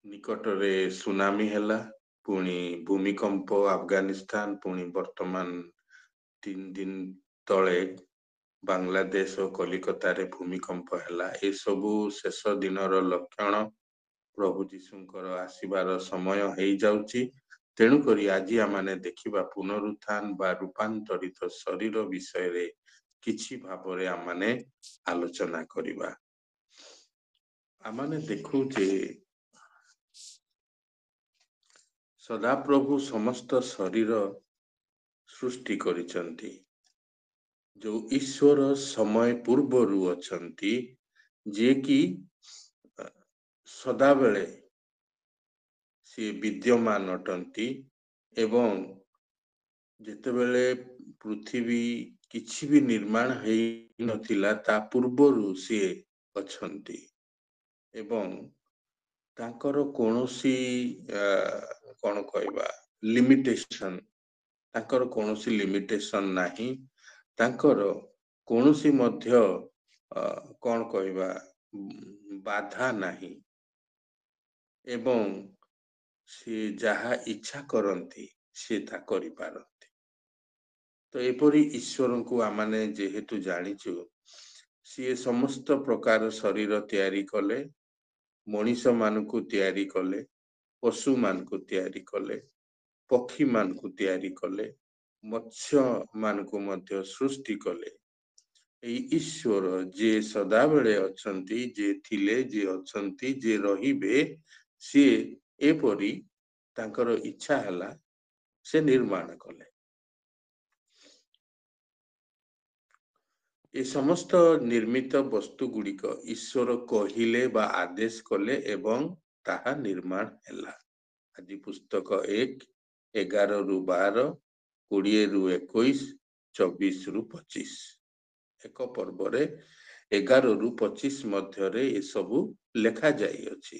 ନିକଟରେ ସୁନାମି ହେଲା, ପୁଣି ଭୂମିକମ୍ପ ଆଫଗାନିସ୍ତାନ, ପୁଣି ବର୍ତ୍ତମାନ 3 ଦିନ ତଳେ ବାଂଲାଦେଶ ଓ କଲିକତାରେ ଭୂମିକମ୍ପ ହେଲା। ଏସବୁ ଶେଷ ଦିନର ଲକ୍ଷଣ, ପ୍ରଭୁ ଯୀଶୁଙ୍କର ଆସିବାର ସମୟ ହେଇଯାଉଛି। ତେଣୁକରି ଆଜି ଆମେ ଦେଖିବା ପୁନରୁତ୍ଥାନ ବା ରୂପାନ୍ତରିତ ଶରୀର ବିଷୟରେ କିଛି ଭାବରେ ଆମେ ଆଲୋଚନା କରିବା। ଆମେ ଦେଖୁଛେ ସଦାପ୍ରଭୁ ସମସ୍ତ ଶରୀର ସୃଷ୍ଟି କରିଛନ୍ତି। ଯୋଉ ଈଶ୍ୱର ସମୟ ପୂର୍ବରୁ ଅଛନ୍ତି, ଯିଏ କି ସଦାବେଳେ ସିଏ ବିଦ୍ୟମାନ ଅଟନ୍ତି ଏବଂ ଯେତେବେଳେ ପୃଥିବୀ କିଛି ବି ନିର୍ମାଣ ହେଇନଥିଲା ତା ପୂର୍ବରୁ ସିଏ ଅଛନ୍ତି ଏବଂ ତାଙ୍କର କୌଣସି କଣ କହିବା ଲିମିଟେସନ, ତାଙ୍କର କୌଣସି ଲିମିଟେସନ ନାହିଁ। ତାଙ୍କର କୌଣସି ମଧ୍ୟ କଣ କହିବା ବାଧା ନାହିଁ ଏବଂ ସିଏ ଯାହା ଇଚ୍ଛା କରନ୍ତି ସିଏ ତା କରିପାରନ୍ତି। ତ ଏପରି ଈଶ୍ୱରଙ୍କୁ ଆମେ ଯେହେତୁ ଜାଣିଛୁ, ସିଏ ସମସ୍ତ ପ୍ରକାର ଶରୀର ତିଆରି କଲେ, ମଣିଷ ମାନଙ୍କୁ ତିଆରି କଲେ, ପଶୁ ମାନଙ୍କୁ ତିଆରି କଲେ, ପକ୍ଷୀ ମାନଙ୍କୁ ତିଆରି କଲେ, ମତ୍ସ୍ୟ ମାନଙ୍କୁ ମଧ୍ୟ ସୃଷ୍ଟି କଲେ। ଏଇ ଈଶ୍ୱର ଯିଏ ସଦାବେଳେ ଅଛନ୍ତି, ଯିଏ ଥିଲେ, ଯିଏ ଅଛନ୍ତି, ଯିଏ ରହିବେ, ସିଏ ଏପରି ତାଙ୍କର ଇଚ୍ଛା ହେଲା ସେ ନିର୍ମାଣ କଲେ। ଏ ସମସ୍ତ ନିର୍ମିତ ବସ୍ତୁ ଗୁଡିକ ଈଶ୍ୱର କହିଲେ ବା ଆଦେଶ କଲେ ଏବଂ ତାହା ନିର୍ମାଣ ହେଲା। ଆଦି ପୁସ୍ତକ 1:11-12, 20-21, 24-25। ଏକ ପର୍ବରେ 11-25 ମଧ୍ୟରେ ଏସବୁ ଲେଖା ଯାଇଅଛି।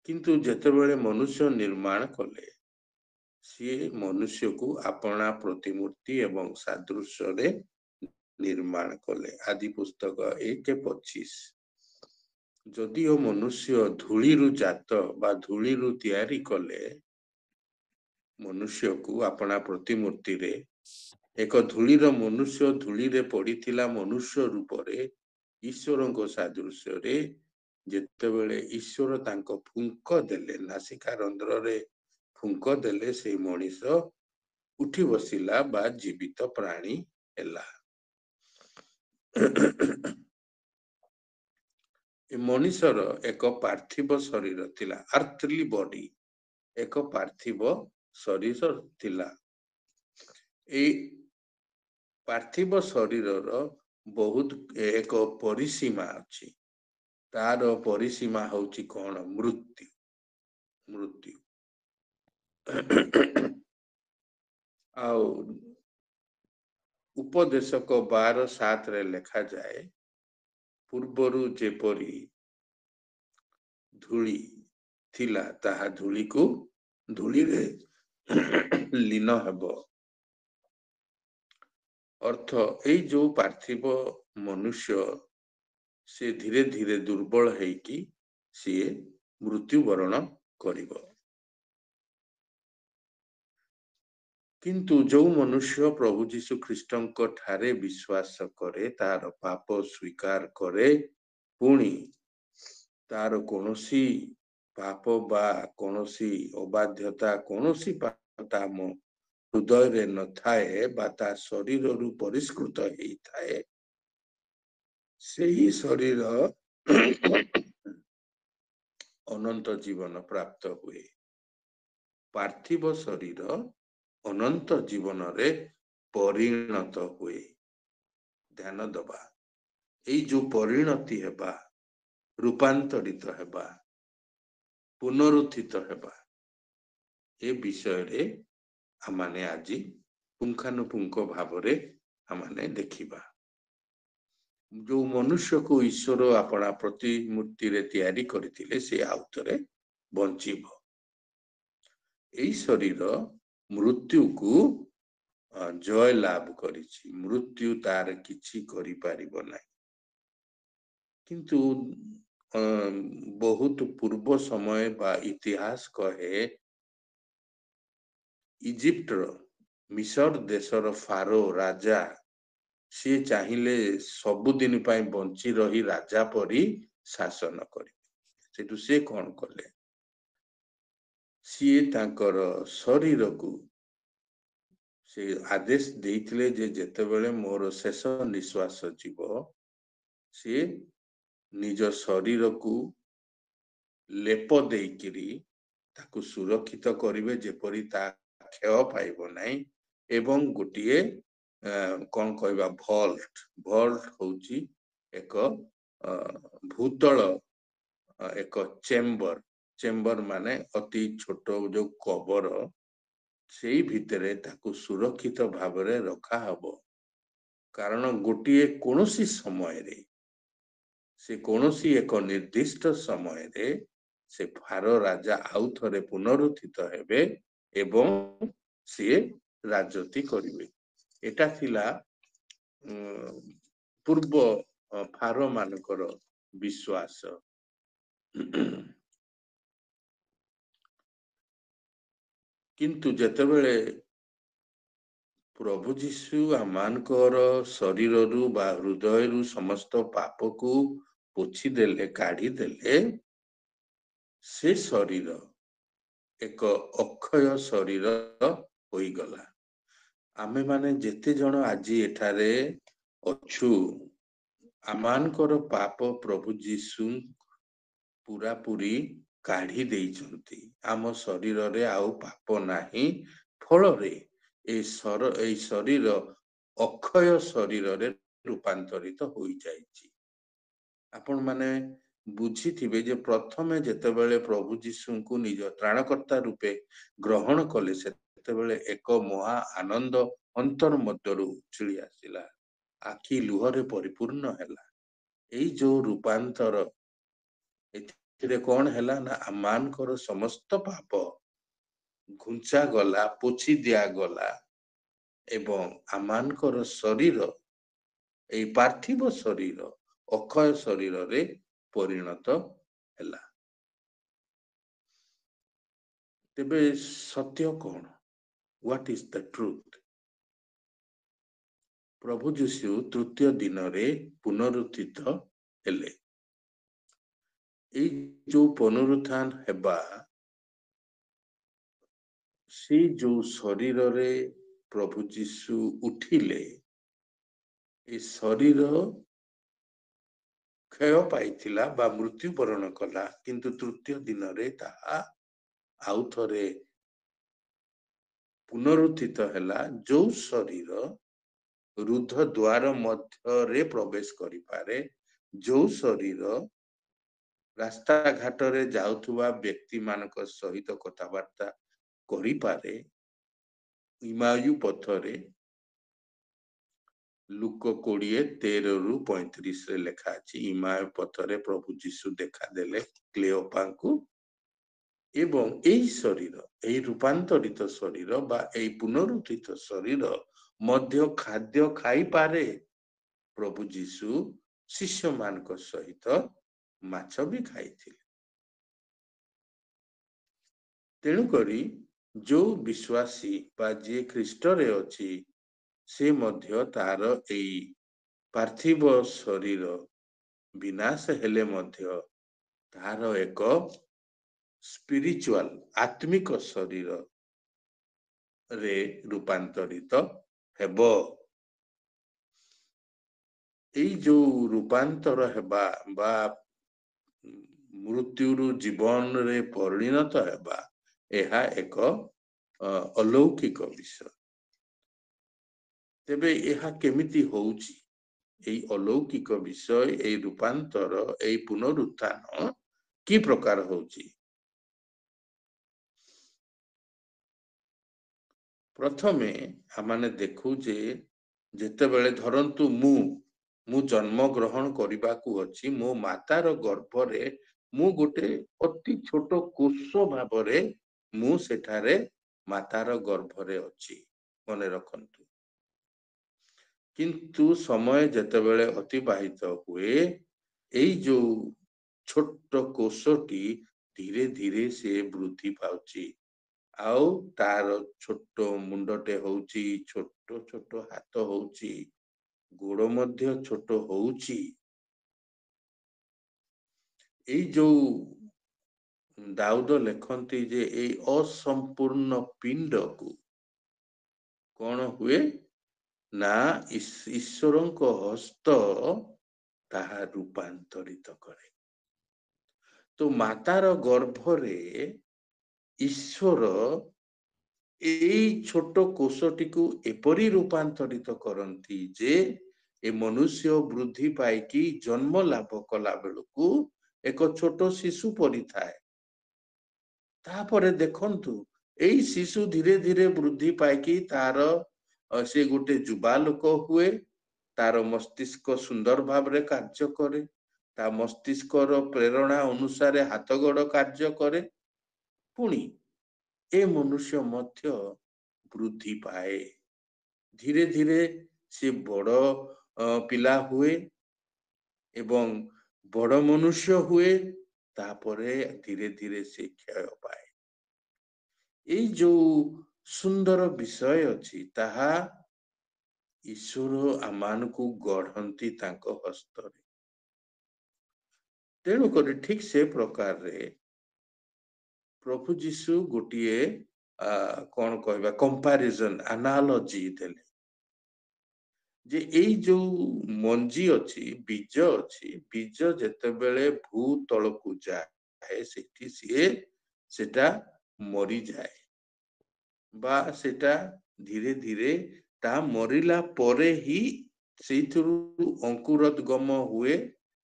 କିନ୍ତୁ ଯେତେବେଳେ ମନୁଷ୍ୟ ନିର୍ମାଣ କଲେ, ସିଏ ମନୁଷ୍ୟକୁ ଆପଣା ପ୍ରତିମୂର୍ତ୍ତି ଏବଂ ସାଦୃଶ୍ୟରେ ନିର୍ମାଣ କଲେ। ଆଦି ପୁସ୍ତକ 1:25। ଯଦିଓ ମନୁଷ୍ୟ ଧୂଳିରୁ ଜାତ ବା ଧୂଳିରୁ ତିଆରି କଲେ, ମନୁଷ୍ୟକୁ ଆପଣା ପ୍ରତିମୂର୍ତ୍ତିରେ, ଏକ ଧୂଳିର ମନୁଷ୍ୟ ଧୂଳିରେ ପଡିଥିଲା ମନୁଷ୍ୟ ରୂପରେ ଈଶ୍ୱରଙ୍କ ସାଦୃଶ୍ୟରେ, ଯେତେବେଳେ ଈଶ୍ୱର ତାଙ୍କ ଫୁଙ୍କ ଦେଲେ, ନାସିକା ରନ୍ଧ୍ରରେ ଫୁଙ୍କ ଦେଲେ, ସେଇ ମଣିଷ ଉଠି ବସିଲା ବା ଜୀବିତ ପ୍ରାଣୀ ହେଲା। ଏ ମଣିଷର ଏକ ପାର୍ଥିବ ଶରୀର ଥିଲା, ଆର୍ଥଲି ବଡି, ଏକ ପାର୍ଥିବ ଶରୀର ଥିଲା। ଏଇ ପାର୍ଥିବ ଶରୀରର ବହୁତ ଏକ ପରିସୀମା ଅଛି। ତାର ପରିସୀମା ହଉଛି କଣ? ମୃତ୍ୟୁ। ମୃତ୍ୟୁ ଆଉ ଉପଦେଶକ 12:7 ଲେଖାଯାଏ, ପୂର୍ବରୁ ଯେପରି ଧୂଳି ଥିଲା ତାହା ଧୂଳିରେ ଲୀନ ହେବ। ଅର୍ଥ, ଏଇ ଯୋଉ ପାର୍ଥିବ ମନୁଷ୍ୟ, ସେ ଧୀରେ ଧୀରେ ଦୁର୍ବଳ ହେଇକି ସିଏ ମୃତ୍ୟୁବରଣ କରିବ। କିନ୍ତୁ ଯୋଉ ମନୁଷ୍ୟ ପ୍ରଭୁ ଯୀଶୁ ଖ୍ରୀଷ୍ଟଙ୍କ ଠାରେ ବିଶ୍ୱାସ କରେ, ତାର ପାପ ସ୍ୱୀକାର କରେ, ପୁଣି ତାର କୌଣସି ପାପ ବା କୌଣସି ଅବାଧ୍ୟତା, କୌଣସି ପାପ ହୃଦୟରେ ନଥାଏ ବା ତା ଶରୀରରୁ ପରିଷ୍କୃତ ହେଇଥାଏ, ସେହି ଶରୀର ଅନନ୍ତ ଜୀବନ ପ୍ରାପ୍ତ ହୁଏ। ପାର୍ଥିବ ଶରୀର ଅନନ୍ତ ଜୀବନରେ ପରିଣତ ହୁଏ। ଧ୍ୟାନ ଦବା, ଏଇ ଯୋଉ ପରିଣତି ହେବା, ରୂପାନ୍ତରିତ ହେବା, ପୁନରୁତ୍ଥିତ ହେବା, ଏ ବିଷୟରେ ଆମେ ଆଜି ପୁଙ୍ଖାନୁପୁଙ୍ଖ ଭାବରେ ଆମେ ଦେଖିବା। ଯୋଉ ମନୁଷ୍ୟକୁ ଈଶ୍ୱର ଆପଣା ପ୍ରତିମୂର୍ତ୍ତିରେ ତିଆରି କରିଥିଲେ, ସେ ଆଉଥରେ ବଞ୍ଚିବ। ଏଇ ଶରୀର ମୃତ୍ୟୁକୁ ଜୟ ଲାଭ କରିଛି। ମୃତ୍ୟୁ ତାର କିଛି କରିପାରିବ ନାହିଁ। କିନ୍ତୁ बहुत पूर्व समय बा इतिहास कहे इजिप्टर मिसर देशर फारो राजा सी चाहिए सबुदिन बंची रही राजा परी शासन करे से कौन कले सी तांकर शरीर को से आदेश देइथिले जे जेतेबेले मोर शेष निश्वास जीव सी निज शरीर को लेप देइकिरी ताकू सुरक्षित करिवे जेपरी ता क्षय पाइब नाही एवं गोटिए कौन कहबा भल्ट भल्ट होची एक भूतल एक चेम्बर चेम्बर माने अति छोट जो कबर सेई भितरे ताकू सुरक्षित भावरे रखा हबो कारण गोटिए कोनोसी समय रे से कोनोसी एक निर्दिष्ट समय रे से फारो राजा आउ थरे पुनरुत्थित हेबे एवं से राजती करिवे एटा थिला पूर्व फारो मानकर विश्वास किंतु जेतेबेले प्रभु जीशु आमानकर शरीररू बा हृदयरू समस्त पाप को पोछि देले काढ़ी देले से शरीर एक अक्षय शरीर होई गला आमे माने जेते जण आज एठारे अछु आमानकर पाप प्रभु जीशु पूरा पूरी काढ़ी देइचंती आम शरीर रे आउ पाप नाही फल रे ए शरीर अक्षय शरीर रे रूपांतरित होई जाइछि आपण माने बुझीथिबे जे प्रथमे जेतेबेले प्रभु जीशु को निज त्राणकर्ता रूपे ग्रहण कले सेतेबेले एक महा आनंद अंतर मध्यरु उछिली आसिला आखि लुहरे परिपूर्ण हैला एई जो रूपांतर एथिरे कोन हैला ना आमानकर समस्त पाप घुंचा गला पोछि दिया गला एवं आमानकर शरीर एई पार्थिव शरीर अक्षय शरीर रे परिणत हैला तेबे सत्य कौन व्हाट इज द ट्रुथ प्रभु जीशु तृतीय दिन रे पुनरुत्थित हेले एई जो पुनरुत्थान हेबा से जो शरीर रे प्रभु जीशु उठिले ए शरीर क्षय पाइथिला बा मृत्युवरण कला किंतु तृतीय दिन रे ताहा आउ थरे पुनरुत्थित हैला जो शरीर रुद्ध द्वार मध्य रे प्रवेश करि पारे जो शरीर रास्ता घाट रे जाउथुवा व्यक्ति मानक सहित कथावार्ता करि पारे इमायु पथरे लुक 20:13-35 रे लेखा अछि इमायु पथरे प्रभु जीशु देखा देले क्लेओपा को एवं एई शरीर एई रूपांतरित शरीर बा एई पुनरुत्थित शरीर मध्य खाद्य खाई पारे प्रभु जीशु शिष्य मानक सहित माछ भी खाइथिले तेणु करी जो विश्वासी बा जे ख्रीष्ट रे अछि से मध्य तार एई पार्थिव शरीर विनाश हेले मध्य तार एक स्पिरिचुअल आत्मिक शरीर रे रूपांतरित हेबो एई जो रूपांतर हेबा बा मृत्युरु जीवन रे परिणत हेबा एहा एक अलौकिक विषय तेबे एहा केमिति होउची एई अलौकिक विषय एई रूपांतर एई पुनरुत्थान की प्रकार होउची प्रथमे आमाने देखू जे जेतेबेले धरंतु मु जन्म ग्रहण करिबाकू अछि मो मातार गर्भरे मु गोटे अति छोट कोष भाबरे मु सेठारे मातार गर्भरे अछि मने रखंतु किंतु समय जेतेबेले अतिबाहित हुए एई जो ଛୋଟ କୋଷଟି ଧୀରେ ଧୀରେ ସେ ବୃଦ୍ଧି ପାଉଛି। ଆଉ ତାର ଛୋଟ ମୁଣ୍ଡଟେ ହଉଛି, ଛୋଟ ଛୋଟ ହାତ ହଉଛି, ଗୋଡ ମଧ୍ୟ ଛୋଟ ହଉଛି। ଏଇ ଯୋଉ ଦାଉଦ ଲେଖନ୍ତି ଯେ ଏଇ ଅସମ୍ପୂର୍ଣ୍ଣ ପିଣ୍ଡକୁ କଣ ହୁଏ ନା ଈଶ୍ୱରଙ୍କ ହସ୍ତ ତାହା ରୂପାନ୍ତରିତ କରେ। ତ ମାତାର ଗର୍ଭରେ ଈଶ୍ୱର ଏଇ ଛୋଟ କୋଷଟିକୁ ଏପରି ରୂପାନ୍ତରିତ କରନ୍ତି ଯେ ଏ ମନୁଷ୍ୟ ବୃଦ୍ଧି ପାଇକି ଜନ୍ମ ଲାଭ କଲା ବେଳକୁ ଏକ ଛୋଟ ଶିଶୁ ପରିଥାଏ। ତାପରେ ଦେଖନ୍ତୁ ଏଇ ଶିଶୁ ଧୀରେ ଧୀରେ ବୃଦ୍ଧି ପାଇକି ତାର ସେ ଗୋଟେ ଯୁବା ଲୋକ ହୁଏ। ତାର ମସ୍ତିଷ୍କ ସୁନ୍ଦର ଭାବରେ କାର୍ଯ୍ୟ କରେ। ତା ମସ୍ତିଷ୍କର ପ୍ରେରଣା ଅନୁସାରେ ହାତ ଗୋଡ଼ କାର୍ଯ୍ୟ କରେ। ପୁଣି ଏ ମନୁଷ୍ୟ ମଧ୍ୟ ବୃଦ୍ଧି ପାଏ। ଧୀରେ ଧୀରେ ସେ ବଡ଼ ପିଲା ହୁଏ ଏବଂ ବଡ଼ ମନୁଷ୍ୟ ହୁଏ। ତାପରେ ଧୀରେ ଧୀରେ ସେ କ୍ଷୟ ପାଏ। ଏଇ ଯୋଉ ସୁନ୍ଦର ବିଷୟ ଅଛି ତାହା ଈଶ୍ୱର ଆମମାନଙ୍କୁ ଗଢ଼ନ୍ତି ତାଙ୍କ ହସ୍ତରେ। ତେଣୁକରି ଠିକ୍ ସେ ପ୍ରକାରରେ ପ୍ରଭୁ ଯୀଶୁ ଗୋଟିଏ କଣ କହିବା କମ୍ପାରିଜନ ଆନାଲଜି ଦେଲେ ଯେ ଏଇ ଯୋଉ ମଞ୍ଜି ଅଛି, ବୀଜ ଅଛି, ବୀଜ ଯେତେବେଳେ ଭୂ ତଳକୁ ଯାଏ ସେଠି ସେଟା ମରିଯାଏ ବା ସେଟା ଧୀରେ ଧୀରେ ତା ମରିଲା ପରେ ହିଁ ସେଇଥିରୁ ଅଙ୍କୁରୋଦ୍ଗମ ହୁଏ।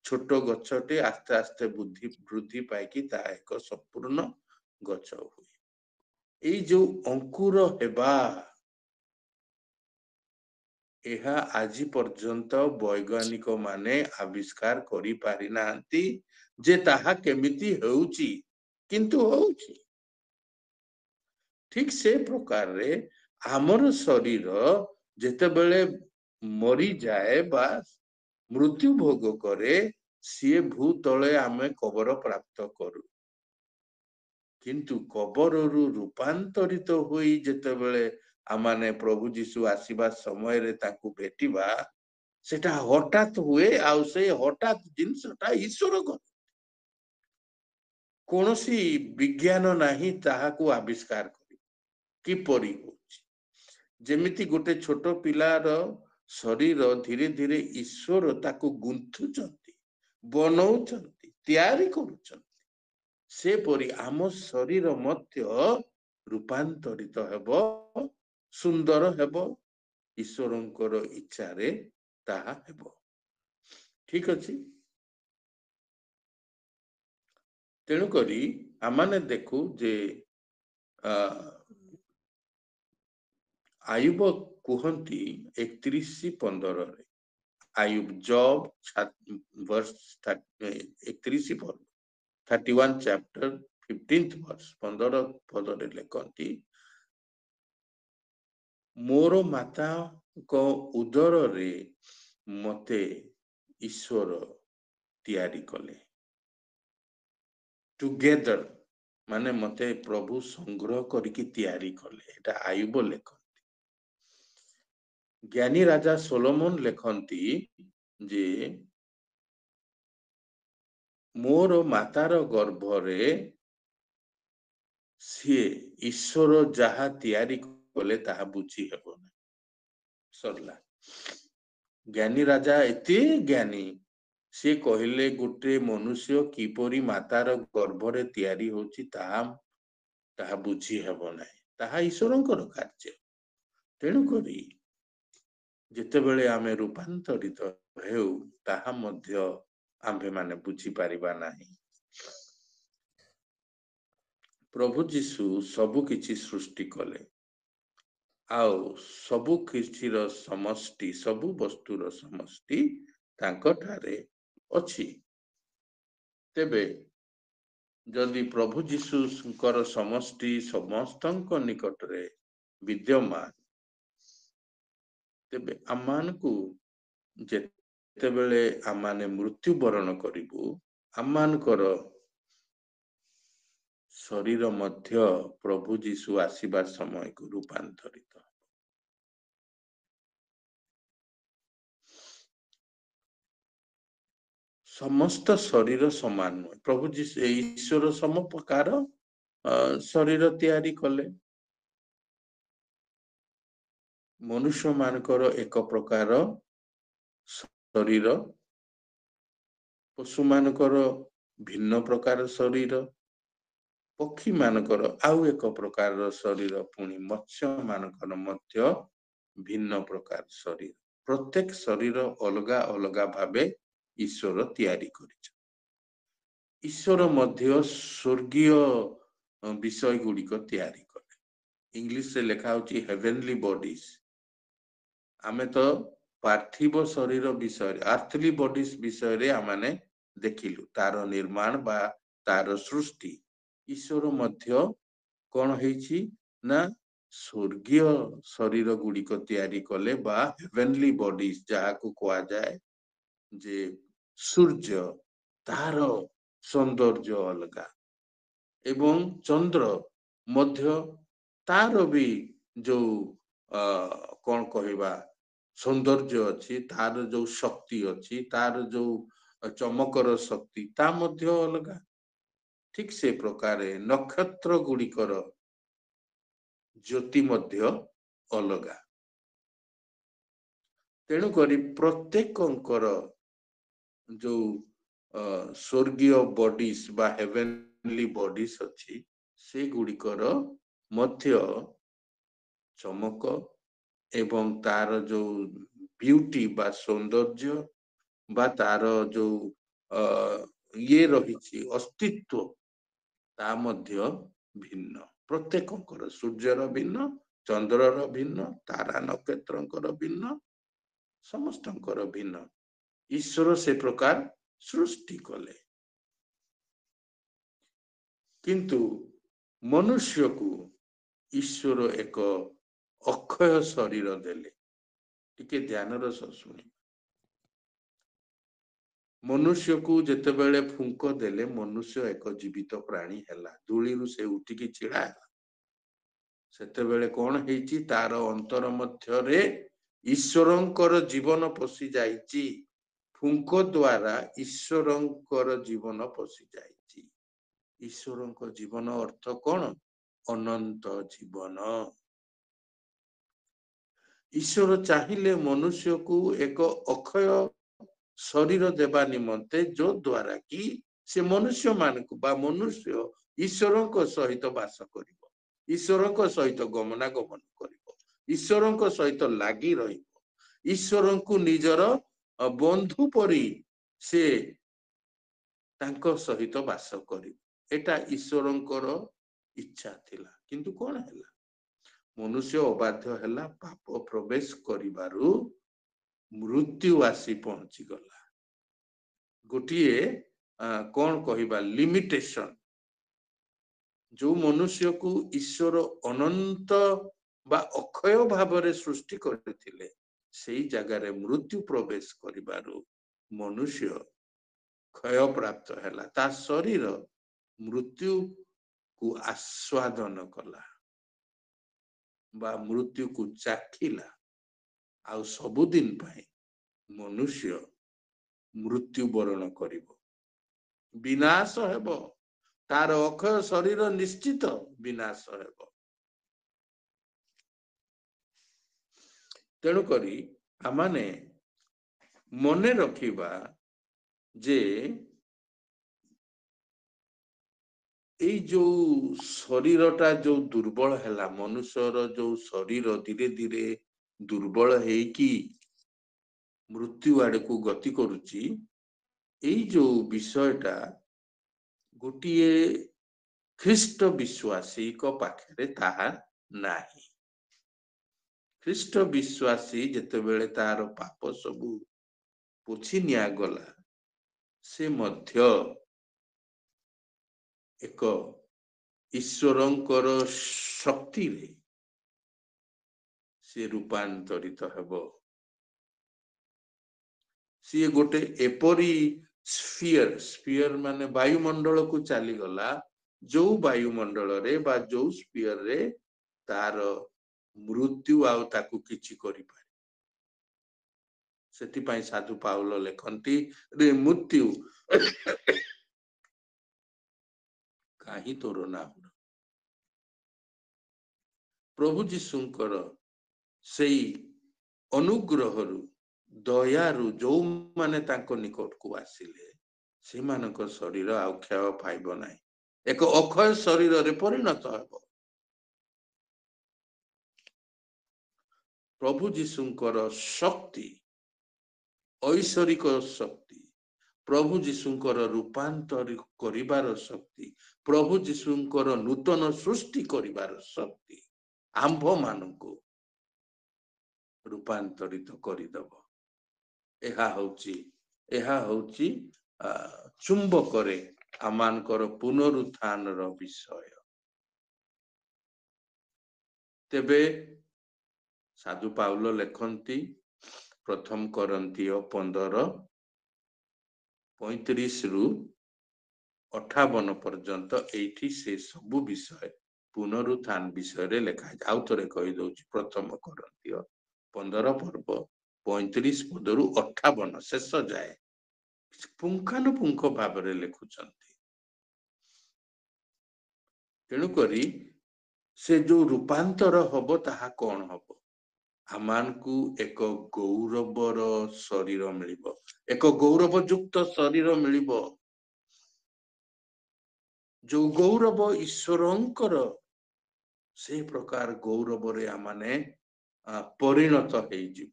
ଛୋଟ ଗଛଟେ ଆସ୍ତେ ଆସ୍ତେ ବୃଦ୍ଧି ପାଇକି ତାହା ଏକ ସମ୍ପୂର୍ଣ୍ଣ ଗଛ ହୁଏ। ଏଇ ଯୋଉ ଅଙ୍କୁର ହେବା ଏହା ଆଜି ପର୍ଯ୍ୟନ୍ତ ବୈଜ୍ଞାନିକ ମାନେ ଆବିଷ୍କାର କରିପାରି ନାହାନ୍ତି ଯେ ତାହା କେମିତି ହେଉଛି, କିନ୍ତୁ ହଉଛି। ଠିକ୍ ସେ ପ୍ରକାରରେ ଆମର ଶରୀର ଯେତେବେଳେ ମରିଯାଏ ବା ମୃତ୍ୟୁ ଭୋଗ କରେ ସିଏ ଭୂତଳେ ଆମେ କବର ପ୍ରାପ୍ତ କରୁ। କିନ୍ତୁ କବରରୁ ରୂପାନ୍ତରିତ ହୋଇ ଯେତେବେଳେ ଆମମାନେ ପ୍ରଭୁ ଯୀଶୁ ଆସିବା ସମୟରେ ତାଙ୍କୁ ଭେଟିବା ସେଟା ହଠାତ୍ ହୁଏ ଆଉ ସେଇ ହଠାତ୍ ଜିନିଷଟା ଈଶ୍ୱର କରେ। କୌଣସି ବିଜ୍ଞାନ ନାହିଁ ତାହାକୁ ଆବିଷ୍କାର କରି କିପରି ହଉଛି। ଯେମିତି ଗୋଟେ ଛୋଟ ପିଲାର ଶରୀର ଧୀରେ ଧୀରେ ଈଶ୍ୱର ତାକୁ ଗୁନ୍ଥୁଛନ୍ତି, ବନଉଛନ୍ତି, ତିଆରି କରୁଛନ୍ତି। ସେପରି ଆମ ଶରୀର ମଧ୍ୟ ରୂପାନ୍ତରିତ ହେବ, ସୁନ୍ଦର ହେବ। ଈଶ୍ୱରଙ୍କର ଇଚ୍ଛାରେ ତାହା ହେବ। ଠିକ୍ ଅଛି। ତେଣୁକରି ଆମମାନେ ଦେଖୁ ଯେ ଆୟୁବ କୁହନ୍ତି 31:15 Ayub job verse 31 chapter 15th verse 15 ପଦରେ ଲେଖନ୍ତି ମୋର ମାତାଙ୍କ ଉଦରରେ ମତେ ଈଶ୍ୱର ତିଆରି କଲେ। ଟୁଗେଦର ମାନେ ମତେ ପ୍ରଭୁ ସଂଗ୍ରହ କରିକି ତିଆରି କଲେ। ଏଟା ଆୟୁବ ଲେଖନ୍ତି। ଜ୍ଞାନୀ ରାଜା ସୋଲୋମନ ଲେଖନ୍ତି ଯେ ମୋର ମାତାର ଗର୍ଭରେ ସିଏ ଈଶ୍ୱର ଯାହା ତିଆରି କଲେ ତାହା ବୁଝି ହେବ ନାହିଁ। ସରିଲା। ଜ୍ଞାନୀ ରାଜା ଏତେ ଜ୍ଞାନୀ ସେ କହିଲେ ଗୋଟେ ମନୁଷ୍ୟ କିପରି ମାତାର ଗର୍ଭରେ ତିଆରି ହଉଛି ତାହା ବୁଝି ହେବ ନାହିଁ। ତାହା ଈଶ୍ୱରଙ୍କର କାର୍ଯ୍ୟ। ତେଣୁକରି ଯେତେବେଳେ ଆମେ ରୂପାନ୍ତରିତ ହେଉ ତାହା ମଧ୍ୟ ଆମ୍ଭେମାନେ ବୁଝିପାରିବା ନାହିଁ। ପ୍ରଭୁ ଯୀଶୁ ସବୁ କିଛି ସୃଷ୍ଟି କଲେ। ଆଉ ସବୁ କିଛିର ସମଷ୍ଟି, ସବୁ ବସ୍ତୁର ସମଷ୍ଟି ତାଙ୍କଠାରେ ଅଛି। ତେବେ ଯଦି ପ୍ରଭୁ ଯୀଶୁଙ୍କର ସମଷ୍ଟି ସମସ୍ତଙ୍କ ନିକଟରେ ବିଦ୍ୟମାନ, ତେବେ ଆମମାନଙ୍କୁ ଯେତେବେଳେ ଆମମାନେ ମୃତ୍ୟୁବରଣ କରିବୁ ଆମମାନଙ୍କର ଶରୀର ମଧ୍ୟ ପ୍ରଭୁ ଯୀଶୁ ଆସିବା ସମୟକୁ ରୂପାନ୍ତରିତ। ସମସ୍ତ ଶରୀର ସମାନ ନୁହେଁ। ପ୍ରଭୁ ଯୀଶୁ ଈଶ୍ୱର ସମ ପ୍ରକାର ଶରୀର ତିଆରି କଲେ। ମନୁଷ୍ୟ ମାନଙ୍କର ଏକ ପ୍ରକାର ଶରୀର, ପଶୁ ମାନଙ୍କର ଭିନ୍ନ ପ୍ରକାର ଶରୀର, ପକ୍ଷୀ ମାନଙ୍କର ଆଉ ଏକ ପ୍ରକାରର ଶରୀର, ପୁଣି ମତ୍ସ୍ୟ ମାନଙ୍କର ମଧ୍ୟ ଭିନ୍ନ ପ୍ରକାର ଶରୀର। ପ୍ରତ୍ୟେକ ଶରୀର ଅଲଗା ଅଲଗା ଭାବେ ଈଶ୍ୱର ତିଆରି କରିଛନ୍ତି। ଈଶ୍ୱର ମଧ୍ୟ ସ୍ୱର୍ଗୀୟ ବିଷୟ ଗୁଡିକ ତିଆରି କଲେ। ଇଂଲିଶରେ ଲେଖା ହଉଛି ହେଭେନଲି ବଡିଜ। ଆମେ ତ ପାର୍ଥିବ ଶରୀର ବିଷୟରେ, ଆର୍ଥଲି ବଡିଜ ବିଷୟରେ ଆମେ ଦେଖିଲୁ, ତାର ନିର୍ମାଣ ବା ତାର ସୃଷ୍ଟି। ଈଶ୍ୱର ମଧ୍ୟ କଣ ହେଇଛି ନା ସ୍ୱର୍ଗୀୟ ଶରୀର ଗୁଡିକ ତିଆରି କଲେ, ବା ହେଭେନଲି ବଡିଜ ଯାହାକୁ କୁହାଯାଏ ଯେ ସୂର୍ଯ୍ୟ, ତାର ସୌନ୍ଦର୍ଯ୍ୟ ଅଲଗା, ଏବଂ ଚନ୍ଦ୍ର ମଧ୍ୟ ତାର ବି ଯୋଉ କଣ କହିବା ସୌନ୍ଦର୍ଯ୍ୟ ଅଛି, ତାର ଯୋଉ ଶକ୍ତି ଅଛି, ତାର ଯୋଉ ଚମକର ଶକ୍ତି, ତା ମଧ୍ୟ ଅଲଗା। ଠିକ ସେ ପ୍ରକାରେ ନକ୍ଷତ୍ର ଗୁଡିକର ଜ୍ୟୋତି ମଧ୍ୟ ଅଲଗା। ତେଣୁକରି ପ୍ରତ୍ୟେକଙ୍କର ଯୋଉ ସ୍ୱର୍ଗୀୟ ବଡିଜ ବା ହେଭେନଲି ବଡିଜ ଅଛି, ସେଗୁଡିକର ମଧ୍ୟ ଚମକ ଏବଂ ତାର ଯୋଉ ବିୟୁଟି ବା ସୌନ୍ଦର୍ଯ୍ୟ ବା ତାର ଯୋଉ ଇଏ ରହିଛି ଅସ୍ତିତ୍ୱ, ତା ମଧ୍ୟ ଭିନ୍ନ। ପ୍ରତ୍ୟେକଙ୍କର, ସୂର୍ଯ୍ୟର ଭିନ୍ନ, ଚନ୍ଦ୍ରର ଭିନ୍ନ, ତାରା ନକ୍ଷତ୍ରଙ୍କର ଭିନ୍ନ, ସମସ୍ତଙ୍କର ଭିନ୍ନ। ଈଶ୍ୱର ସେ ପ୍ରକାର ସୃଷ୍ଟି କଲେ। କିନ୍ତୁ ମନୁଷ୍ୟକୁ ଈଶ୍ୱର ଏକ ଅକ୍ଷୟ ଶରୀର ଦେଲେ। ଟିକେ ଧ୍ୟାନର ସହ ଶୁଣି। ମନୁଷ୍ୟକୁ ଯେତେବେଳେ ଫୁଙ୍କ ଦେଲେ, ମନୁଷ୍ୟ ଏକ ଜୀବିତ ପ୍ରାଣୀ ହେଲା। ଧୂଳିରୁ ସେ ଉଠିକି ଛିଡା ହେଲା। ସେତେବେଳେ କଣ ହେଇଛି, ତାର ଅନ୍ତର ମଧ୍ୟରେ ଈଶ୍ୱରଙ୍କର ଜୀବନ ପଶି ଯାଇଛି। ଫୁଙ୍କ ଦ୍ୱାରା ଈଶ୍ୱରଙ୍କର ଜୀବନ ପଶି ଯାଇଛି। ଈଶ୍ୱରଙ୍କ ଜୀବନ ଅର୍ଥ କଣ? ଅନନ୍ତ ଜୀବନ। ଈଶ୍ୱର ଚାହିଁଲେ ମନୁଷ୍ୟକୁ ଏକ ଅକ୍ଷୟ ଶରୀର ଦେବା ନିମନ୍ତେ, ଯୋ ଦ୍ୱାରା କି ସେ ମନୁଷ୍ୟ ମାନଙ୍କୁ ବା ମନୁଷ୍ୟ ଈଶ୍ୱରଙ୍କ ସହିତ ବାସ କରିବ, ଈଶ୍ୱରଙ୍କ ସହିତ ଗମନାଗମନ କରିବ, ଈଶ୍ୱରଙ୍କ ସହିତ ଲାଗି ରହିବ, ଈଶ୍ୱରଙ୍କୁ ନିଜର ବନ୍ଧୁ ପରି ସେ ତାଙ୍କ ସହିତ ବାସ କରିବ। ଏଟା ଈଶ୍ୱରଙ୍କର ଇଚ୍ଛା ଥିଲା। କିନ୍ତୁ କଣ ହେଲା, ମନୁଷ୍ୟ ଅବାଧ୍ୟ ହେଲା, ପାପ ପ୍ରବେଶ କରିବାରୁ ମୃତ୍ୟୁ ଆସି ପହଞ୍ଚିଗଲା। ଗୋଟିଏ କଣ କହିବା ଲିମିଟେସନ, ଯୋଉ ମନୁଷ୍ୟକୁ ଈଶ୍ୱର ଅନନ୍ତ ବା ଅକ୍ଷୟ ଭାବରେ ସୃଷ୍ଟି କରିଥିଲେ, ସେଇ ଜାଗାରେ ମୃତ୍ୟୁ ପ୍ରବେଶ କରିବାରୁ ମନୁଷ୍ୟ କ୍ଷୟ ପ୍ରାପ୍ତ ହେଲା। ତା ଶରୀର ମୃତ୍ୟୁକୁ ଆସ୍ୱାଦନ କଲା ବା ମୃତ୍ୟୁକୁ ଚାଖିଲା। ଆଉ ସବୁଦିନ ପାଇଁ ମନୁଷ୍ୟ ମୃତ୍ୟୁବରଣ କରିବ, ବିନାଶ ହେବ। ତାର ଅକ୍ଷୟ ଶରୀର ନିଶ୍ଚିତ ବିନାଶ ହେବ। ତେଣୁକରି ଆମମାନେ ମନେ ରଖିବା ଯେ ଏଇ ଯୋଉ ଶରୀରଟା ଯୋଉ ଦୁର୍ବଳ ହେଲା, ମନୁଷ୍ୟର ଯୋଉ ଶରୀର ଧୀରେ ଧୀରେ ଦୁର୍ବଳ ହେଇକି ମୃତ୍ୟୁ ଆଡକୁ ଗତି କରୁଛି, ଏଇ ଯୋଉ ବିଷୟଟା ଗୋଟିଏ ଖ୍ରୀଷ୍ଟ ବିଶ୍ୱାସୀଙ୍କ ପାଖରେ ତାହା ନାହିଁ। ଖ୍ରୀଷ୍ଟ ବିଶ୍ୱାସୀ ଯେତେବେଳେ ତାର ପାପ ସବୁ ପୋଛି ନିଆଗଲା, ସେ ମଧ୍ୟ ଏକ ଈଶ୍ୱରଙ୍କର ଶକ୍ତିରେ ସେ ରୂପାନ୍ତରିତ ହେବ। ସିଏ ଗୋଟେ ଏପରି स्फीयर स्फीयर माने वायुमंडल को चली गला जो वायुमंडल रे बा जो स्फीयर रे तार मृत्यु आउ ताकू किछि करि पारे सेति पई साधु पाउलो लेखंती रे मृत्यु काहे तोर ना प्रभु जीशुंकर सेई अनुग्रहरु दयारु जो माने तांको निकट को आसिले से मानक शरीर आउ क्षय पाइब नाही एक अक्षय शरीर रे परिणत हेबो प्रभु जीशुंकर शक्ति ऐश्वरिक शक्ति प्रभु जीशुंकर रूपांतर करिवार शक्ति प्रभु जीशुंकर नूतन सृष्टि करिवार शक्ति आंभ मानकु रूपांतरित करिदबो एहा होची चुंबकरे आमानकर पुनरुत्थान रो विषय तेबे साधु पाउलो लेखंती प्रथम करंतीय 15:35 रु 58 पर्यंत एठी से सबु विषय पुनरुत्थान विषय रे लेखा आउ थरे कहि दउची प्रथम करंतीय 15 पर्व 35 पदरु 58 शेष जाए पुंखानुपुंख भाव रे लेखुचंती तेणु करी से जो रूपांतर हबो ताहा कोन हबो आमानकु एक गौरवर शरीर मिलिबो एक गौरव युक्त शरीर मिलिबो जो गौरव ईश्वरंकर से प्रकार गौरव रे आमाने परिणत हेजि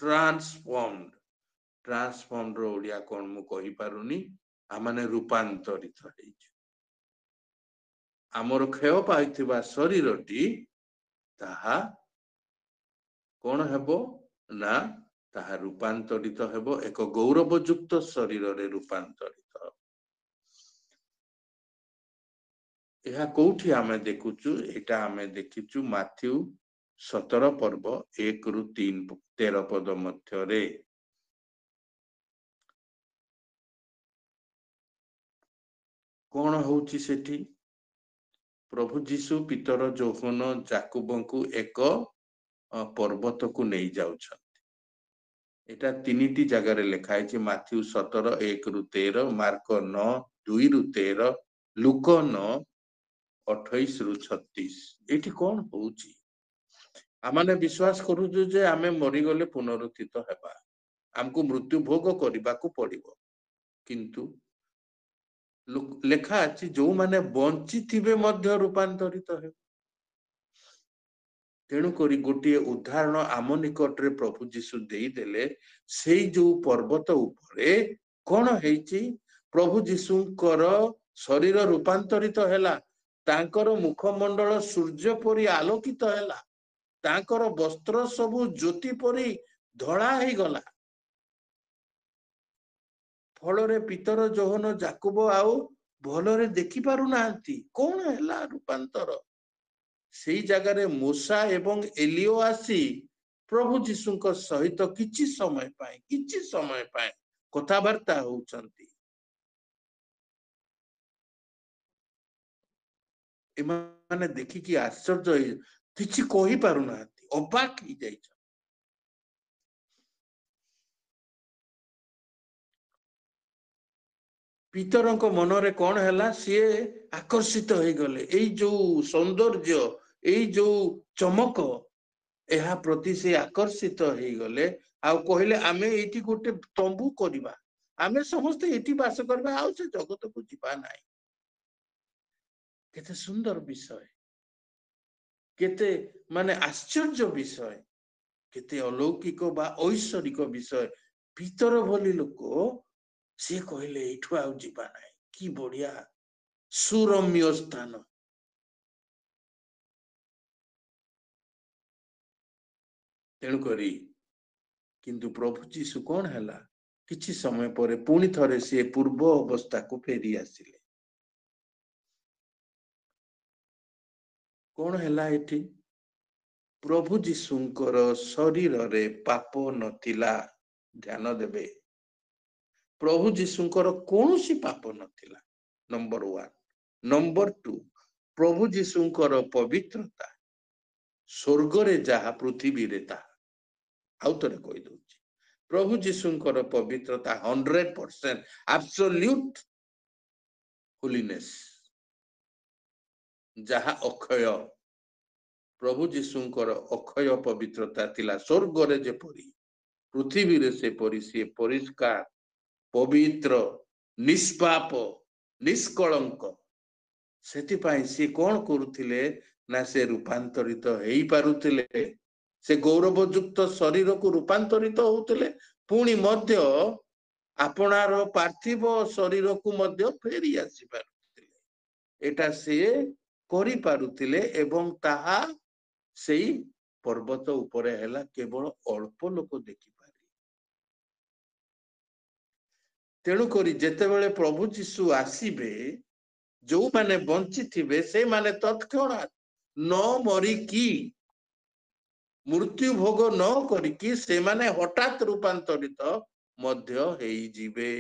ट्रांसफॉर्म्ड रो ओडिया कोन मु कहि पारुनी आमाने रूपांतरित हेजि आमर क्षय पाइथिबा शरीरटी ताहा कोन हेबो ना ताहा रूपांतरित हेबो एक गौरव युक्त शरीर रे रूपांतरित एहा कोठी आमे देखुचु एटा आमे देखिचु माथ्यू 17 पर्व 1 रु 3 13 पद मध्य रे कोन होउची सेठी प्रभु जीशु पितर जोहन जाकुबंकु एक पर्वत को नहीं जाउछन एटा तीनिटी जगह रे लिखा है माथ्यू 17 1 रु 13 मार्क 9 2 रु 13 लूक 9 28 रु 36 एठी कोन होउची आमाने विश्वास करू जे आमे मरि गले पुनरुत्थित हेबा हमकु मृत्यु भोग करबा को पड़िबो किंतु लेखा अछि जो माने बंची थिबे मध्य रूपांतरित हे तेणु करी गोटे उदाहरण आम निकट रे प्रभु जीशु देई देले सेई जो पर्वत उपरे कोन हेची प्रभु जीशुंकर शरीर रूपांतरित हैला तांकर मुखमंडल सूर्य परि आलोकित हैला तांकर वस्त्र सबु ज्योति परि धळा हे गला फलरे पितर जोहन जाकुब आउ भलरे देखि पारु नांती कोन हैला रूपांतर सेई जगह रे मूसा एवं एलियो आसी प्रभु जीशुंक सहित किछि समय पाए कथाबार्ता होउचंती एमाने देखि कि आश्चर्य किछि कहि पारु नांती अबाक ही जाय पितरंक मनरे कौन हैला सी आकर्षित हो गले एई जो सौंदर्य एई जो चमक एहा प्रति से आकर्षित हो गले आउ कहले आमे एठी गोटे तंबू करबा आमे समस्त एठी वास करबा आउ से जगत को जिबा नाही केते सुंदर विषय केते माने आश्चर्य विषय केते अलौकिक बा ऐश्वरिक विषय पितर भली लोक से कहले एठु आउ जिबा नाही की बढ़िया सुरम्य स्थान तेणु करी किंतु प्रभु जीशु कौन हैला किछि समय परे पुणी थरे से पूर्व अवस्था को फेरी आसिले कौन हैला एठी प्रभु जीशुंकर शरीर रे पाप नथिला ध्यान देबे प्रभु जीशुंकर कौन सी पाप नथिला नंबर 1 नंबर 2 प्रभु जीशुंकर पवित्रता स्वर्ग रे जहा पृथ्वी रे ताहा आउ तरे कहि दउची प्रभु जीशुंकर पवित्रता 100% एब्सोल्यूट होलीनेस जहा अक्षय प्रभु जीशुंकर अक्षय पवित्रता थिला स्वर्ग रे जेपरी पृथ्वी रे से परी से परिष्कार पवित्र निष्पाप निष्कलंक सेति पाई से कोन करूथिले ना से रूपांतरित हेई पारुथिले से गौरवयुक्त शरीर को रूपांतरित होउथिले पुणी मध्य आपणार पार्थिव शरीर को मध्य फेरी आसी पारुथिले एटा से करि पारुथिले एवं ताहा सेई पर्वत उपरे हैला केवल अल्प लोक देखि पारे तेणु करी जेते बेले प्रभु जीशु आसीबे जो माने बंची थिबे से माने तत्क्षणात न मरी की मृत्यु भोग न करिकी से माने हठात रूपांतरित मध्य हेई जिवे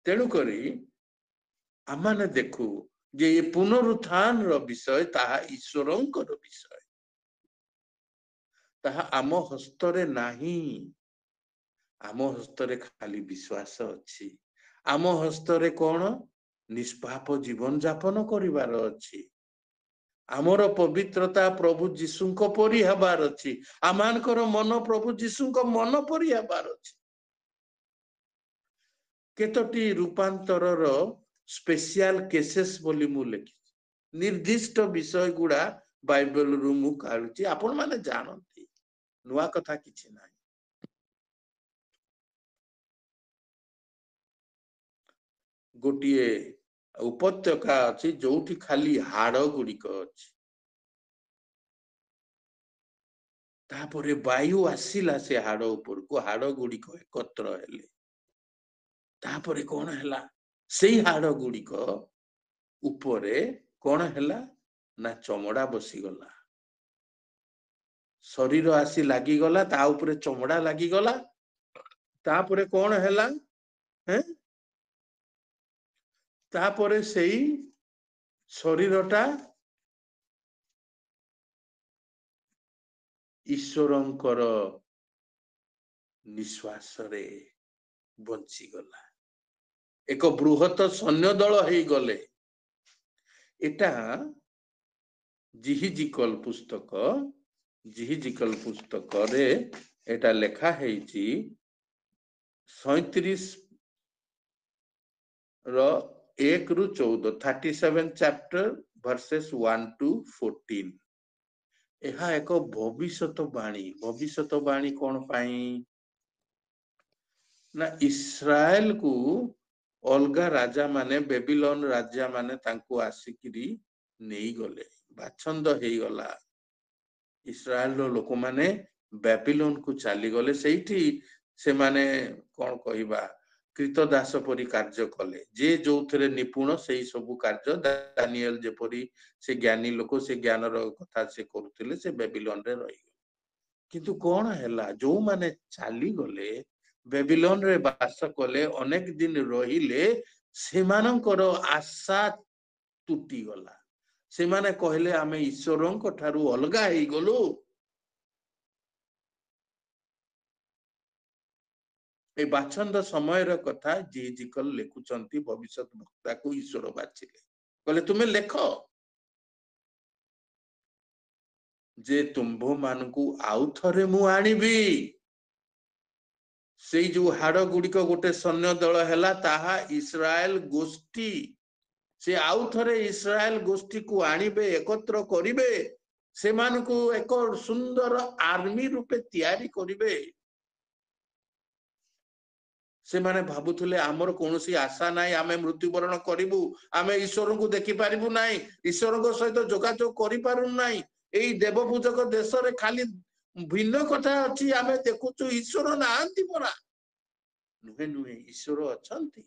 तेणु करी आमाने देखु जे ये पुनरुत्थान रो विषय ताहा ईश्वरंकर विषय ताहा आम हस्तरे नाही आम हस्तरे खाली विश्वास अछि आम हस्तरे कोन निष्पाप जीवन जापन करिवार अछि आमर पवित्रता प्रभु जीशुंको परि हबार अछि आमानकर मन प्रभु जीशुंको मन परि हबार अछि केतोटी रूपांतरर स्पेशल केसेस बोली मु लेखि निर्दिष्ट विषय गुडा बाइबल रु मु काढुची आपण माने जानंती नुवा कथा किछि नाही गोटिए उपत्यका अछि जोठी खाली हाड़ गुड़िक अछि तापरे वायु आसिला से हाड़ ऊपर को हाड़ गुड़िक एकत्र हेले तापरे कोन हैला सेई हाड़ गुड़िक उपरे कोन हैला ना चमड़ा बसी गला शरीर आसी लागी गला ता ऊपर चमड़ा लागी गला तापरे कोन हैला हैं तापरे सेई शरीरटा ईश्वरंकर निश्वास रे बंची गला एक बृहत सैन्य दल हेई गले एटा जिहिजिकल पुस्तक रे एटा लेखा हेइची 37 रो 1 रु 14 37 चैप्टर वर्सेस 1 to 14 एहा एक भविष्यतवाणी कोन पाई ना इस्राएल को अलगा राजा माने बेबीलोन राजा माने तांको आसिकिरी नेई गले बाछंद हेई गला इस्राएल रो लोक माने बेबीलोन को चाली गले सेठी से माने कोन कहिबा कृतदास परि कार्य कले जे जोथरे निपुण सेई सब कार्य दानिएल जेपरि से ज्ञानी लोक से ज्ञानर कथा से करूथिले से बेबीलोन रे रही किंतु कोन हैला जो माने चाली गले बेबीलोन रे वास कले अनेक दिन रहिले सेमानकर आशा टूटी गला से माने कहले आमे ईश्वरंक ठारू अलगा हेई गलु ए बाछंद समय रो कथा जिजिकल लेखुचंती भविष्यत वक्ता को ईश्वर बाचिले कहले तुमे लेखो जे तुम्भो मानकू आउ थरे मु आनिबी सेई जो हाड़ गुड़िक गोटे सैन्य दल हैला ताहा इस्राएल गोष्ठी से आउ थरे इस्राएल गोष्ठी को आनिबे एकत्र करिवे से मानकू एक सुंदर आर्मी रूपे तैयारी करिवे से माने भाबुथले आमर कोनोसी आशा नाही आमे मृत्युवरण करिवु आमे ईश्वर को देखि पारिबु नाही ईश्वर को सहित जोगाजोग करि पारु नाही एई देवपूजक देश रे खाली भिन्न कथा अछि आमे देखुचु ईश्वर नाहंती परा नुहे नुहे ईश्वर अछंती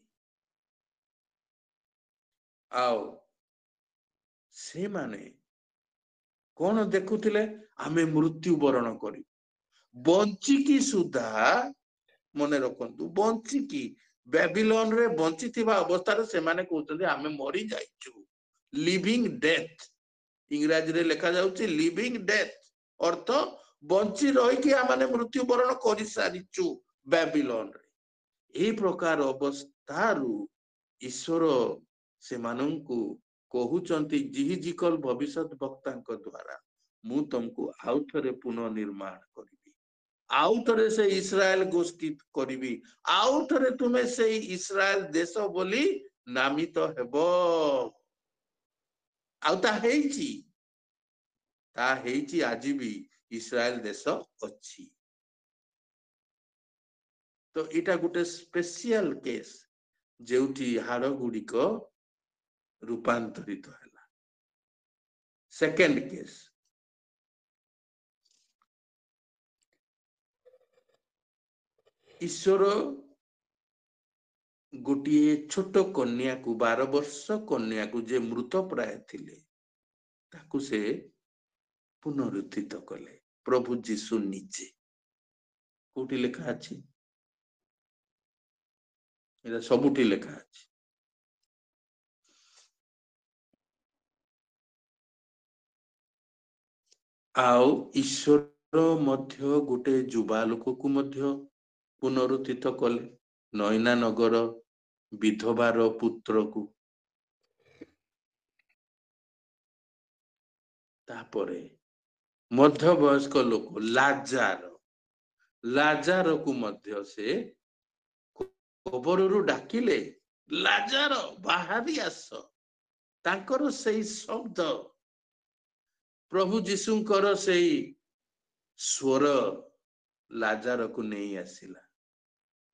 आओ से माने कोन देखुथिले आमे मृत्यु वरण करी बंचिकी सुधा मन रखु बंचिकी बेबीलोन रे बंचिथिबा अवस्था से माने कहते आमे मरी जाइछु लिविंग डेथ इंग्रजी रे लिखा जाउछि लिविंग डेथ अर्थ बंची रही कि आमे मृत्युवरण कर सारिछु बेबीलोन रे एही प्रकार अवस्था रु ईश्वर से मानंकु कहउचंती जिहिजिकल भविष्यत वक्तांक द्वारा मु तुमको आउ थरे पुनर्निर्माण करिबी आउ थरे से इस्राएल गोष्ठी करिबी आउ थरे तुमे से इस्राएल देश बोली नामित हेबो आउ ता हेइची आज भी इस्राएल देश अछि तो इटा गुटे स्पेशल केस जेउठी हाड़ गुड़िक रूपांतरित हैला सेकेंड केस ईश्वर गोटे छोट कन्या को 12 वर्ष कन्या को जे मृत प्राय थिले ताकू से पुनरुत्थित कले प्रभु जीशु निजे कोठी लेखा अछि एरा सबुठी लेखा अछि आउ ईश्वर मध्य गोटे युवा लोक को मध्य पुनरुत्थित कले नयना नगर विधवार पुत्र को तापरे मध्य वयस्क लोक लाजार को मध्य से कबररू डाकिले लाजार बाहरी आस तांकर सेई शब्द प्रभु जीशुंकर सेई स्वर लाजार को नहीं आसिला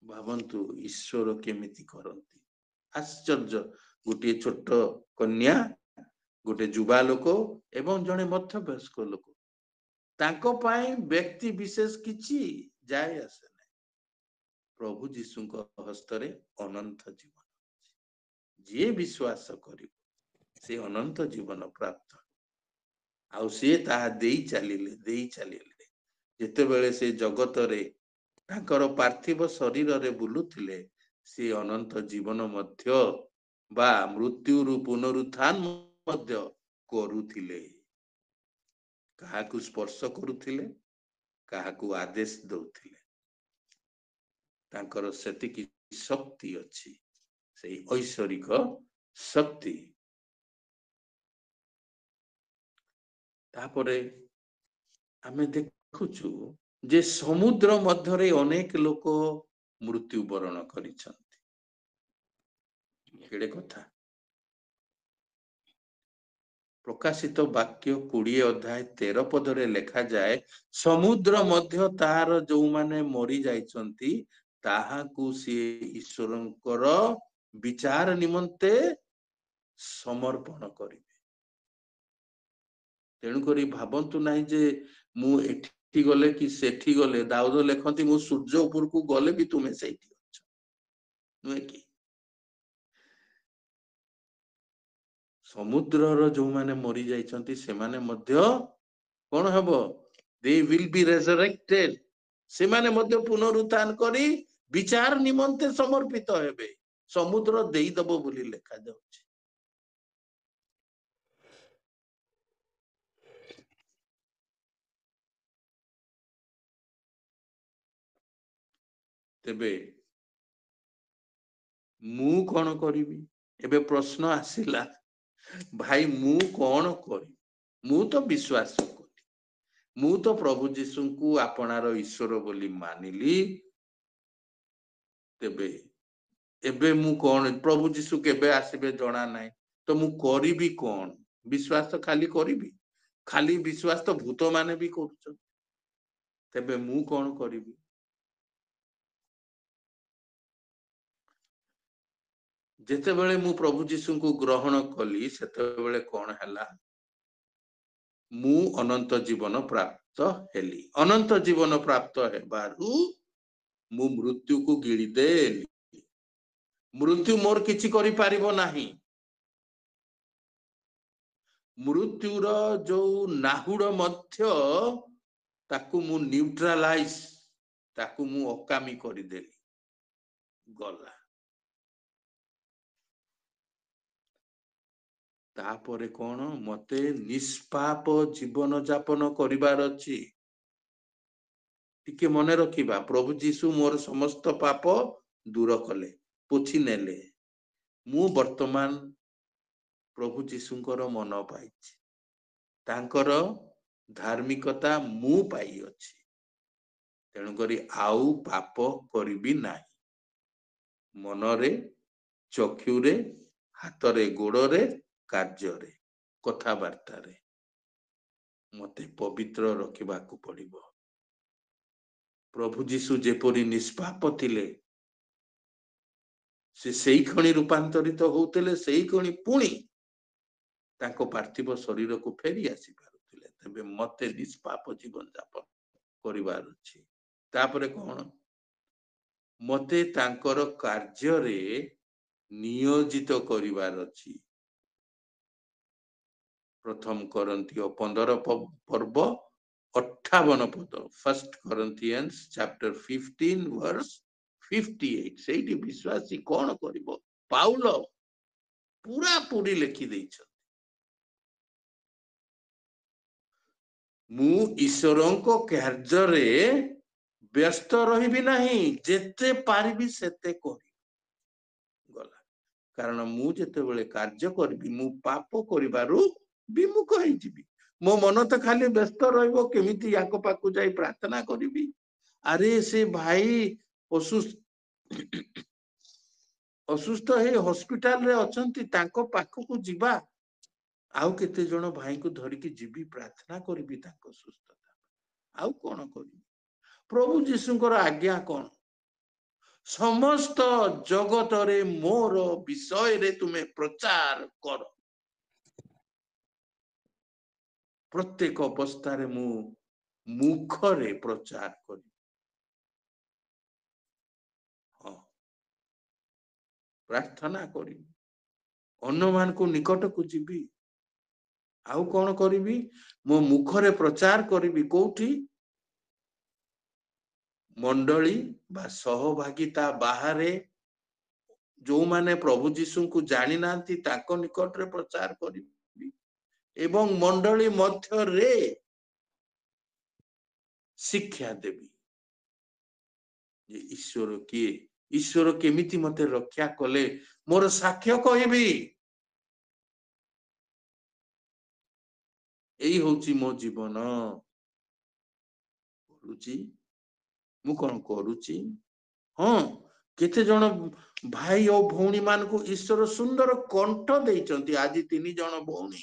भावंतु ईश्वर केमिति करंती आश्चर्य गोटे छोट कन्या गोटे युवा लोक एवं जड़े मध्य वयस्क लोक तांको पाई व्यक्ति विशेष किछि जाय आसे ना प्रभु जीशु हस्तरे अनंत जीवन जे विश्वास करिव से अनंत जीवन प्राप्त आउ से ताहा देई चलिले जेतेबेले से जगत रे तांकर पार्थिव शरीर रे बुलुथिले से अनंत जीवन मध्य बा मृत्यु रु पुनरुत्थान मध्य करुथिले काहाकू स्पर्श करुथिले काहाकू आदेश दउथिले तांकर सेतिकी शक्ति अछि सेई ऐश्वरिक शक्ति तापरे आमे देखुछु जे समुद्र मध्यरे अनेक लोक मृत्यु वरण करिसंती केडे कथा प्रकाशित वाक्य 20 अध्याय 13 पदरे लेखा जाए समुद्र मध्य तार जो माने मरी जाइछंती ताहाकू से ईश्वरंकर विचार निमंते समर्पण करिवे तेणु करी भाबंतु नाही जे मु एठी गले कि सेठी गले दाऊद लेखंती मु सूर्य ऊपर को गले भी तुमे सेठी अछ नुहे कि समुद्र रो जो माने मरी जाइछंती से माने मध्य कोन हबो दे विल बी रेजरेक्टेड से माने मध्य पुनरुत्थान करी विचार निमंते समर्पित हेबे समुद्र देई दबो बोली लेखा जाउछि तेबे मु कोन करिवि एबे प्रश्न आसिला भाई मु कोन करी मु तो विश्वास करी मु तो प्रभु जीशु को आपनार ईश्वर बोली मानिली तेबे एबे मु कोन प्रभु जीशु केबे आसीबे जणा नाही तो मु करिवि कोन विश्वास तो खाली विश्वास तो भूत माने भी करूछन तेबे मु कोन करिवि जेतेबेले मु प्रभु जीशु को ग्रहण कली सेतेबेले कोन हैला मु अनंत जीवन प्राप्त हेली अनंत जीवन प्राप्त हेबारु मु मृत्यु को गिड़ी देली मृत्यु मोर किछि करि पारिबो नाही मृत्युर जो नाहुड़ मध्य ताकू मु न्यूट्रालाइज ताकू मु अकामी करिदेली गला तापरे कौन मते निष्पाप जीवन जापन करिवार अछि टिके मने रखिबा प्रभु जीशु मोर समस्त पाप दूर कले पोछि नेले मु वर्तमान प्रभु जीशुଙ୍କର मन पाइछि तांकर धार्मिकता मु पाई अछि तेणु करी आउ पाप करिबि नाही मनरे चक्षुरे हातरे गोड़रे कार्ୟରେ कथाबार्तारे मते पवित्र रखिबाकू पड़िबो प्रभु जीशु जेपरि निष्पाप थिले से सेई खणी रूपांतरित होउतले सेई खणी पुणी ताको पार्थिव शरीर को फेरी आसी पारुथिले तबे मते निष्पाप जीवन जापन करिवार अछि तापरे कोन मते तांकर कार्ୟରେ नियोजित करिवार अछि प्रथम कोरिन्थियो 15 पर्व 58 पद फर्स्ट कोरिन्थियंस चैप्टर 15 वर्स 58 सेठी विश्वासी कोन करिवो पाउल पूरा पूरी लिखि दैछ मु ईश्वरंको कार्ୟରେ व्यस्त रहिबि नाही जेते पारिबि सेते करि गला कारण मु जेते बेले कार्य करबि मु पाप करिबारु विमुख होई जिबि मो मन तो खाली व्यस्त रहइबो केमिति याको पाकु जाई प्रार्थना करिबि अरे से भाई असुस्थ हे हॉस्पिटल रे अछंती तांको पाखकु जिबा आउ केते जण भाई को धरिकी जीवी प्रार्थना करिबि तांको सुस्थता आउ कोन करिबि प्रभु जीशुଙ୍କର आज्ञा कोन समस्त जगत रे मोर विषय रे तुमे प्रचार कर प्रत्येक अवस्था रे मु मुखरे प्रचार करी प्रार्थना करी अन्य मान को निकट को जीवी आउ कौन करी मो मुखरे प्रचार करी कोठी मंडली बा सहभागिता बाहरे जो माने प्रभु जीशु को जानी नांती ताको निकट रे प्रचार करी एवं मंडली मध्य रे शिक्षा देवी जे ईश्वर किए ईश्वर केमिति मते रक्षा कले मोर साक्ष्य कहबी एई होची मो जीवन करूची मु कोन करूची हां केते जण भाई और भौणी मान को ईश्वर सुंदर कंठ देइचंती आज 3 जण भौणी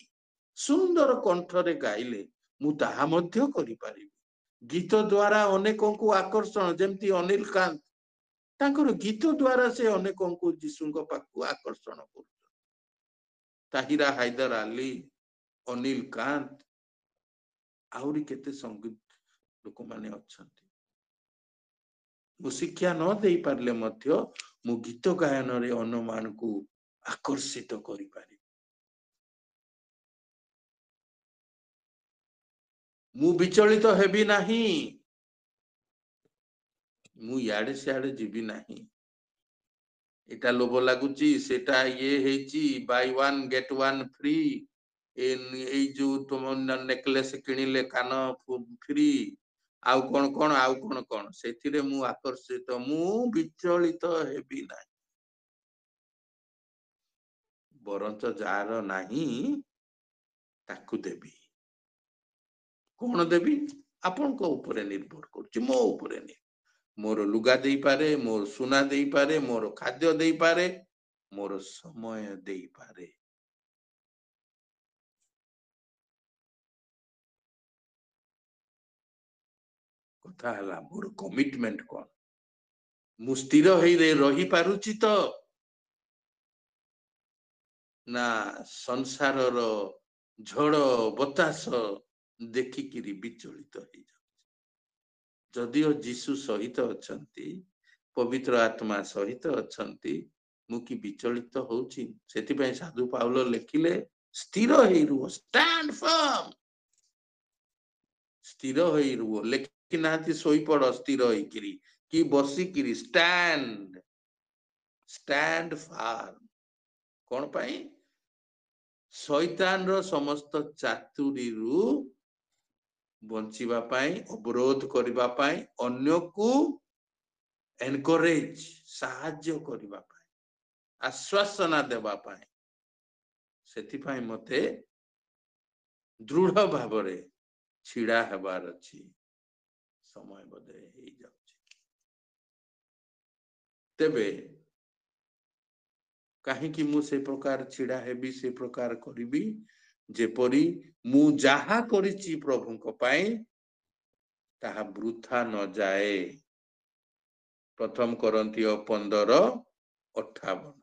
सुंदर कंठ रे गाइले मु ताहा मध्य करि पारिबी गीत द्वारा अनेकों को आकर्षण जेमती अनिल कांत तांकर गीत द्वारा से अनेकों को जीशुଙ୍କ पाखु आकर्षण कर ताहिरा हैदर अली अनिल कांत आउरी केते संगीत लोक माने अछंती मु शिक्षा न देई पारले मध्य मु गीत गायन रे अनुमान को आकर्षित करि पारि मु विचलित हेबी नाही मु याडे सियाडे जीवी नाही एटा लोभ लागुची सेटा ये हेची buy one get one free ए जो तुम नेकलेस किनिले कान फ्री आउ कोन कोन सेथिरे मु आकर्षित मु विचलित हेबी नाही बरंच जार नाही ताकू देबी कोन देबी आपन को ऊपर निर्भर करछि मो ऊपर नहीं मोर लुगा देई पारे मोर सुना देई पारे मोर खाद्य देई पारे मोर समय देई पारे कथा हला मोर कमिटमेंट कोन मु स्थिर हेई रही पारुची तो ना संसार रो झड़ बतास देखिकिरी विचलित हेई जदिओ जीशु सहित अछंती पवित्र आत्मा सहित अछंती मु की विचलित होउची सेति पय साधु पाउल लेखिले स्थिर हेई रुह स्टैंड फर्म स्थिर होई रुह लेखि नांती सोई पड़ स्थिर होइकिरी कि बसिकिरी स्टैंड स्टैंड फार्म कौन पाई शैतान रो समस्त चातुरी रु बंचिबा पाई अवरोध करिबा पाई अन्य को एनकरेज साहाय्य करिबा पाई आश्वासना देबा पाई सेति पाई मते दृढ़ भावरे छिड़ा हेबार अछि समय बदे हेई जाउछि तेबे कहीं कि मु से प्रकार छिड़ा हेबी से प्रकार करिबी जेपरी मु जाहा करिछि प्रभु को पाई ताहा वृथा न जाए प्रथम करंतियो 15:58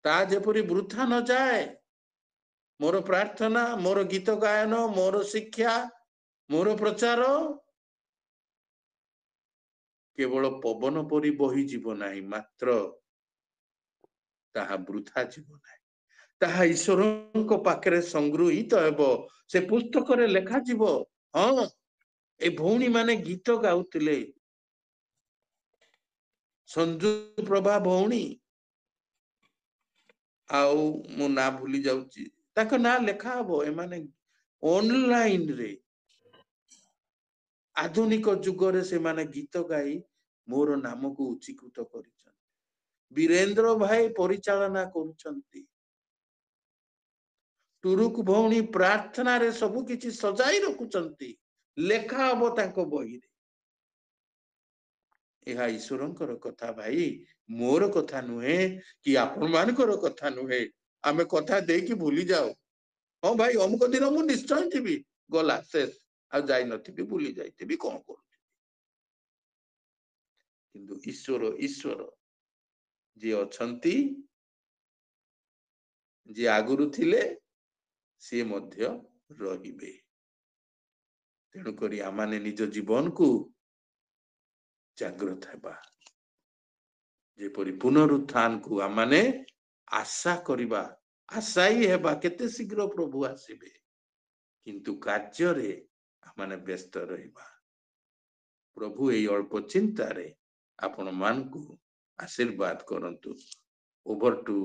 ता जेपरी वृथा न जाए मोर प्रार्थना मोर गीत गायन मोर शिक्षा मोर प्रचार केवल पवन परी बही जीव नाही मात्र ताहा वृथा जीव नाही ताहा ईश्वरଙ୍କ पाखरे संग्रहित हेबो से पुस्तक रे लेखा जीव हां ए भौणी माने गीत गाउतिले संजू प्रभा भौणी आउ मो ना भूली जाउची ताका ना लेखा हबो ए माने ऑनलाइन रे आधुनिक जुग रे से माने गीत गाई मोर नाम को उच्चीकृत करिछन वीरेंद्र भाई परिचालना करूछंती टुरुक भौणी प्रार्थना रे सब किछि सजाई रखुछंती लेखा हबो तांको बही रे एहा ईश्वरंकर कथा भाई मोर कथा नुहे कि आपण मानकर कथा नुहे आमे कथा देकी भूली जाओ हां भाई अमुक दिन मु निश्चय जीवी गला शेष आ जाई नथिबी भूली जाईतिबी कोन करू किंतु ईश्वर ईश्वर जे अछंती जे आगुरु थिले से मध्य रहिबे तेणु करी आमाने निज जीवन को जागृत हेबा जेपरि पुनरुत्थान को आमाने आशा करिबा आशाई हेबा केते शीघ्र प्रभु आसीबे किंतु कार्य रे आमाने व्यस्त रहिबा प्रभु एई अल्प चिंता रे आपण मान को आशीर्वाद करंतु ओवर टू